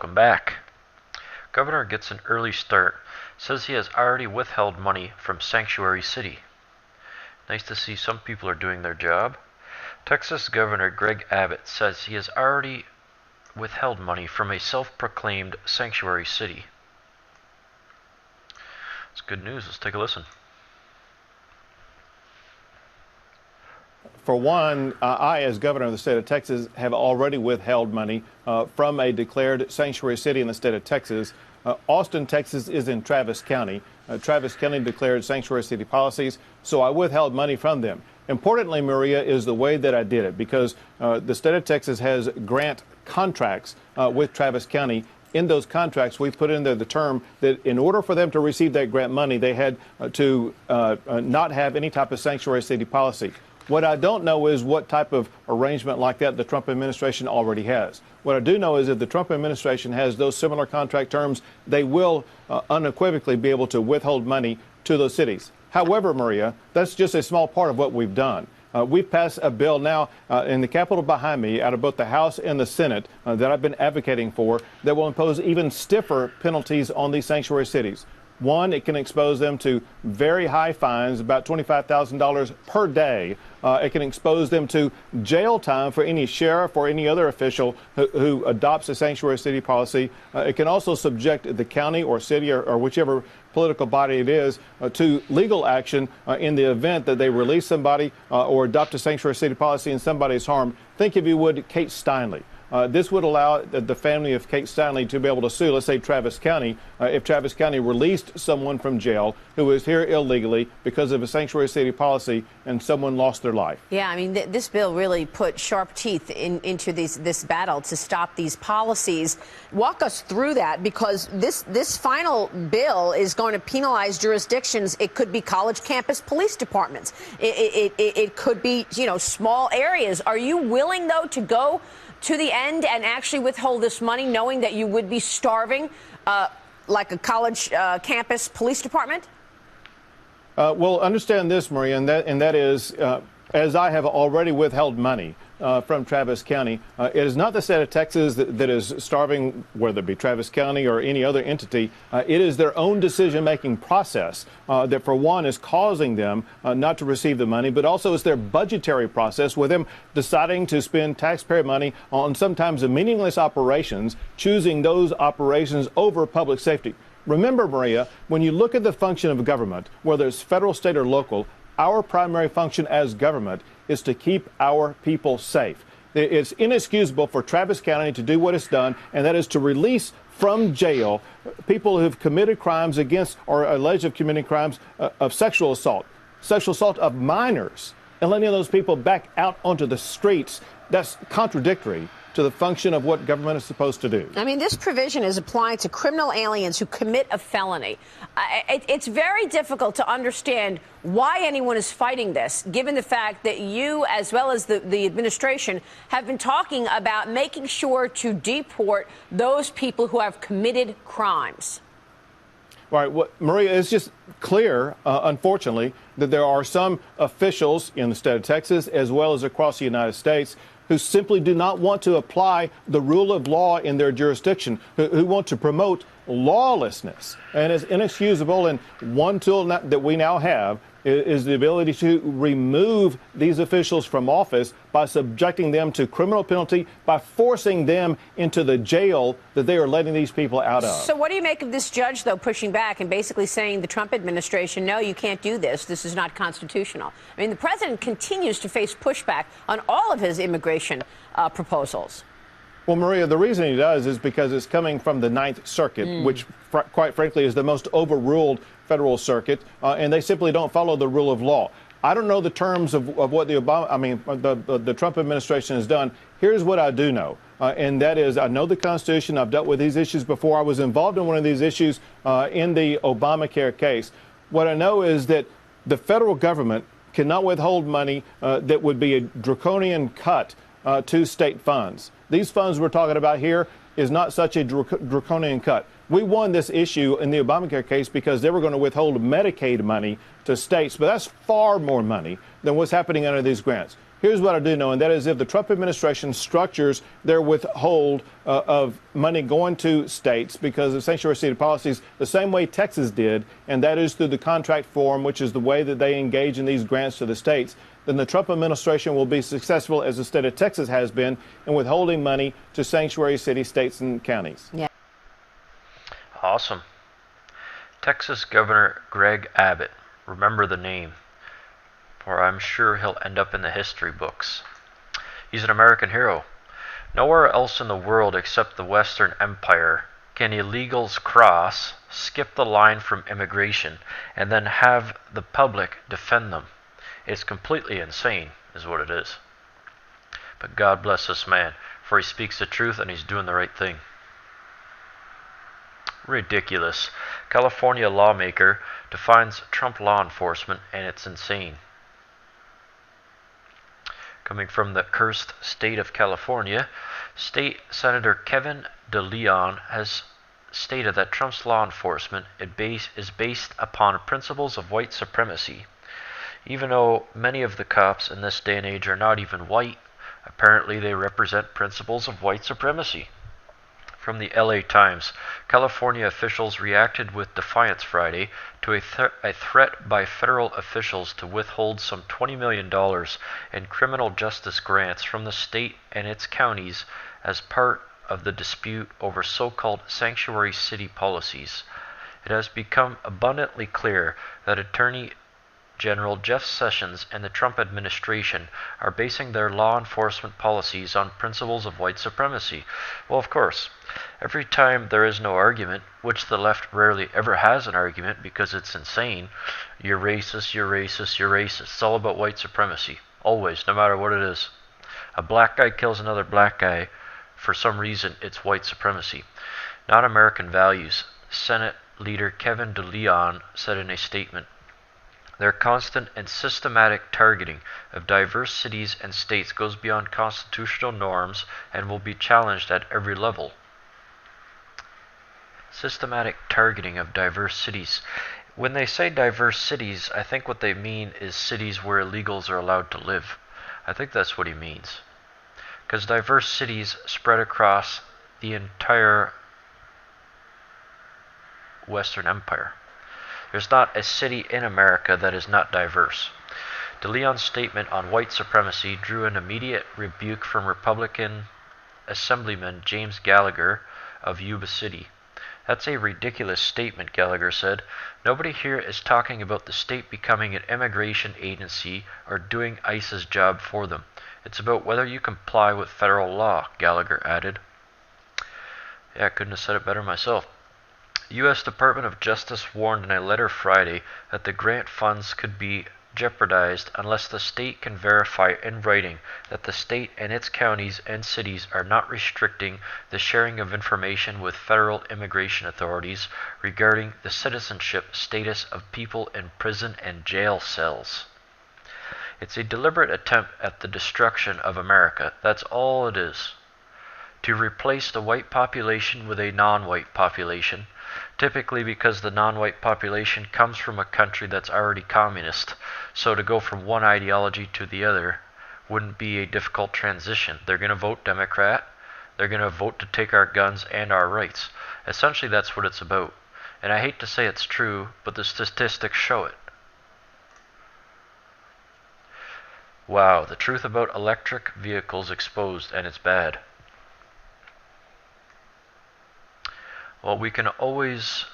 Welcome back. Governor gets an early start. Says he has already withheld money from Sanctuary City. Nice to see some people are doing their job. Texas Governor Greg Abbott says he has already withheld money from a self-proclaimed sanctuary city. It's good news. Let's take a listen. For one, I, as governor of the state of Texas, have already withheld money from a declared sanctuary city in the state of Texas. Austin, Texas is in Travis County. Travis County declared sanctuary city policies, so I withheld money from them. Importantly, Maria, is the way that I did it, because the state of Texas has grant contracts with Travis County. In those contracts, we put in there the term that in order for them to receive that grant money, they had to not have any type of sanctuary city policy. What I don't know is what type of arrangement like that the Trump administration already has. What I do know is if the Trump administration has those similar contract terms, they will unequivocally be able to withhold money to those cities. However, Maria, that's just a small part of what we've done. We've passed a bill now in the Capitol behind me, out of both the House and the Senate, that I've been advocating for, that will impose even stiffer penalties on these sanctuary cities. One, it can expose them to very high fines, about $25,000 per day. It can expose them to jail time for any sheriff or any other official who adopts a sanctuary city policy. It can also subject the county or city or whichever political body it is to legal action in the event that they release somebody or adopt a sanctuary city policy and somebody is harmed. Think, if you would, Kate Steinle. This would allow the family of Kate Steinle to be able to sue, let's say, Travis County, if Travis County released someone from jail who was here illegally because of a sanctuary city policy and someone lost their life. Yeah, I mean, this bill really put sharp teeth into this battle to stop these policies. Walk us through that, because this final bill is going to penalize jurisdictions. It could be college campus police departments. It could be, small areas. Are you willing, though, to go to the end and actually withhold this money, knowing that you would be starving like a college campus police department? Well, understand this, Maria, and that is, as I have already withheld money from Travis County, it is not the state of Texas that is starving, whether it be Travis County or any other entity. It is their own decision-making process that, for one, is causing them not to receive the money, but also it's their budgetary process with them deciding to spend taxpayer money on sometimes meaningless operations, choosing those operations over public safety. Remember, Maria, when you look at the function of government, whether it's federal, state, or local, our primary function as government is to keep our people safe. It's inexcusable for Travis County to do what it's done, and that is to release from jail people who have committed crimes against or alleged of committing crimes of sexual assault of minors, and letting those people back out onto the streets. That's contradictory to the function of what government is supposed to do. I mean, this provision is applied to criminal aliens who commit a felony. It's very difficult to understand why anyone is fighting this, given the fact that you, as well as the administration, have been talking about making sure to deport those people who have committed crimes. Right. Well, Maria, it's just clear, unfortunately, that there are some officials in the state of Texas, as well as across the United States, who simply do not want to apply the rule of law in their jurisdiction, who want to promote lawlessness. And it's inexcusable. And one tool that we now have is the ability to remove these officials from office by subjecting them to criminal penalty, by forcing them into the jail that they are letting these people out of. So what do you make of this judge, though, pushing back and basically saying the Trump administration, no, you can't do this. This is not constitutional. I mean, the president continues to face pushback on all of his immigration proposals. Well, Maria, the reason he does is because it's coming from the Ninth Circuit, which, quite frankly, is the most overruled federal circuit, and they simply don't follow the rule of law. I don't know the terms of what the Trump administration has done. Here's what I do know, and that is I know the Constitution. I've dealt with these issues before. I was involved in one of these issues in the Obamacare case. What I know is that the federal government cannot withhold money that would be a draconian cut to state funds. These funds we're talking about here is not such a draconian cut. We won this issue in the Obamacare case because they were going to withhold Medicaid money to states, but that's far more money than what's happening under these grants. Here's what I do know, and that is if the Trump administration structures their withhold of money going to states because of sanctuary city policies the same way Texas did, and that is through the contract form, which is the way that they engage in these grants to the states, then the Trump administration will be successful, as the state of Texas has been, in withholding money to sanctuary city states and counties. Yeah. Awesome. Texas Governor Greg Abbott. Remember the name, or I'm sure he'll end up in the history books. He's an American hero. Nowhere else in the world except the Western Empire can illegals cross, skip the line from immigration, and then have the public defend them. It's completely insane, is what it is. But God bless this man, for he speaks the truth and he's doing the right thing. Ridiculous. California lawmaker defines Trump law enforcement, and it's insane. Coming from the cursed state of California, State Senator Kevin DeLeon has stated that Trump's law enforcement is based upon principles of white supremacy. Even though many of the cops in this day and age are not even white, apparently they represent principles of white supremacy. From the LA Times, California officials reacted with defiance Friday to a threat by federal officials to withhold some $20 million in criminal justice grants from the state and its counties as part of the dispute over so-called sanctuary city policies. It has become abundantly clear that Attorney General Jeff Sessions and the Trump administration are basing their law enforcement policies on principles of white supremacy. Well, of course, every time there is no argument, which the left rarely ever has an argument because it's insane, you're racist, you're racist, you're racist. It's all about white supremacy. Always, no matter what it is. A black guy kills another black guy. For some reason, it's white supremacy. Not American values, Senate Leader Kevin DeLeon said in a statement. Their constant and systematic targeting of diverse cities and states goes beyond constitutional norms and will be challenged at every level. Systematic targeting of diverse cities. When they say diverse cities, I think what they mean is cities where illegals are allowed to live. I think that's what he means. Because diverse cities spread across the entire Western Empire. There's not a city in America that is not diverse. DeLeon's statement on white supremacy drew an immediate rebuke from Republican Assemblyman James Gallagher of Yuba City. That's a ridiculous statement, Gallagher said. Nobody here is talking about the state becoming an immigration agency or doing ICE's job for them. It's about whether you comply with federal law, Gallagher added. Yeah, I couldn't have said it better myself. The U.S. Department of Justice warned in a letter Friday that the grant funds could be jeopardized unless the state can verify in writing that the state and its counties and cities are not restricting the sharing of information with federal immigration authorities regarding the citizenship status of people in prison and jail cells. It's a deliberate attempt at the destruction of America. That's all it is. To replace the white population with a non-white population, typically because the non-white population comes from a country that's already communist. So to go from one ideology to the other wouldn't be a difficult transition. They're going to vote Democrat. They're going to vote to take our guns and our rights. Essentially, that's what it's about. And I hate to say it's true, but the statistics show it. Wow, the truth about electric vehicles exposed, and it's bad. Well, we can always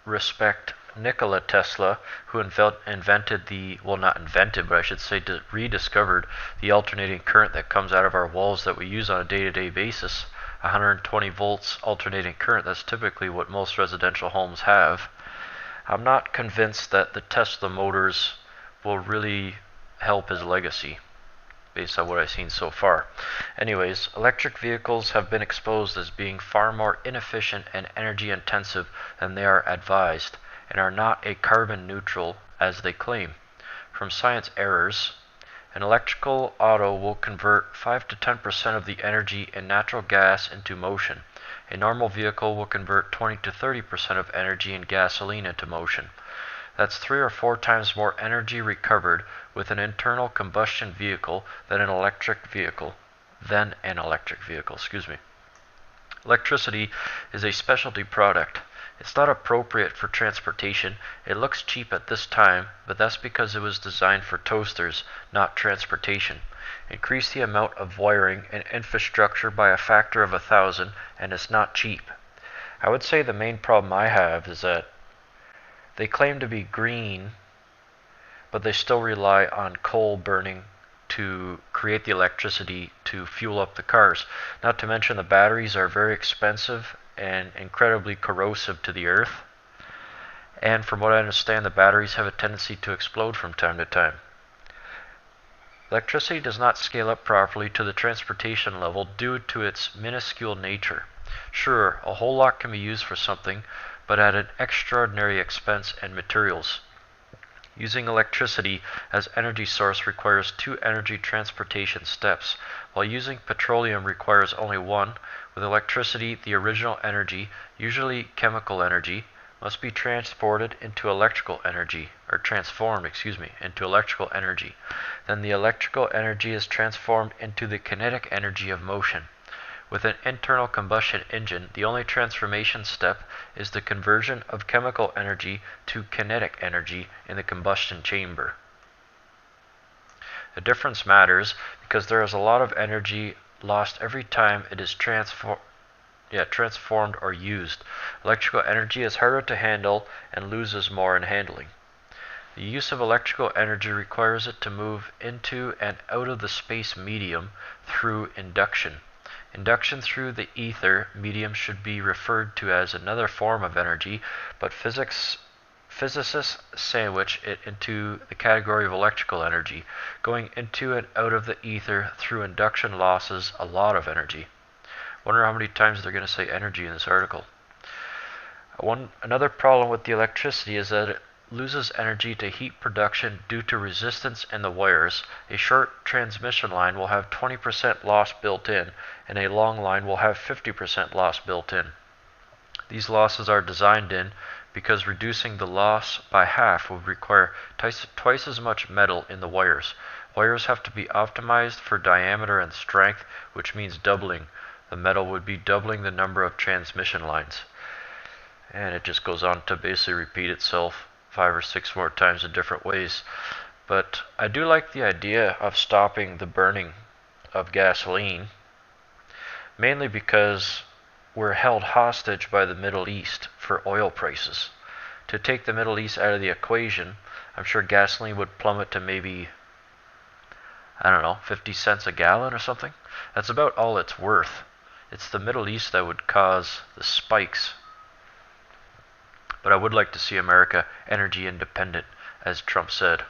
respect Nikola Tesla, who invented not invented, but I should say rediscovered the alternating current that comes out of our walls that we use on a day-to-day basis. 120 volts alternating current, that's typically what most residential homes have. I'm not convinced that the Tesla motors will really help his legacy, based on what I've seen so far. Anyways, electric vehicles have been exposed as being far more inefficient and energy intensive than they are advised, and are not a carbon neutral as they claim. From Science Errors, an electrical auto will convert 5 to 10% of the energy in natural gas into motion. A normal vehicle will convert 20 to 30% of energy in gasoline into motion. That's 3 or 4 times more energy recovered with an internal combustion vehicle than an electric vehicle. Electricity is a specialty product. It's not appropriate for transportation. It looks cheap at this time, but that's because it was designed for toasters, not transportation. Increase the amount of wiring and infrastructure by a factor of 1,000, and it's not cheap. I would say the main problem I have is that they claim to be green, but they still rely on coal burning to create the electricity to fuel up the cars. Not to mention the batteries are very expensive and incredibly corrosive to the earth. And from what I understand, the batteries have a tendency to explode from time to time. Electricity does not scale up properly to the transportation level due to its minuscule nature. Sure, a whole lot can be used for something, but at an extraordinary expense and materials. Using electricity as energy source requires 2 energy transportation steps, while using petroleum requires only 1. With electricity, the original energy, usually chemical energy, must be transformed into electrical energy. Then the electrical energy is transformed into the kinetic energy of motion. With an internal combustion engine, the only transformation step is the conversion of chemical energy to kinetic energy in the combustion chamber. The difference matters because there is a lot of energy lost every time it is transformed or used. Electrical energy is harder to handle and loses more in handling. The use of electrical energy requires it to move into and out of the space medium through induction. Induction through the ether medium should be referred to as another form of energy, but physicists sandwich it into the category of electrical energy. Going into and out of the ether through induction losses a lot of energy. Wonder how many times they're going to say energy in this article. Another problem with the electricity is that it loses energy to heat production due to resistance in the wires. A short transmission line will have 20% loss built in, and a long line will have 50% loss built in. These losses are designed in because reducing the loss by half would require twice as much metal in the wires. Wires have to be optimized for diameter and strength, which means doubling. The metal would be doubling the number of transmission lines. And it just goes on to basically repeat itself 5 or 6 more times in different ways. But I do like the idea of stopping the burning of gasoline, mainly because we're held hostage by the Middle East for oil prices. To take the Middle East out of the equation, I'm sure gasoline would plummet to maybe, 50 cents a gallon or something. That's about all it's worth. It's the Middle East that would cause the spikes. But I would like to see America energy independent, as Trump said.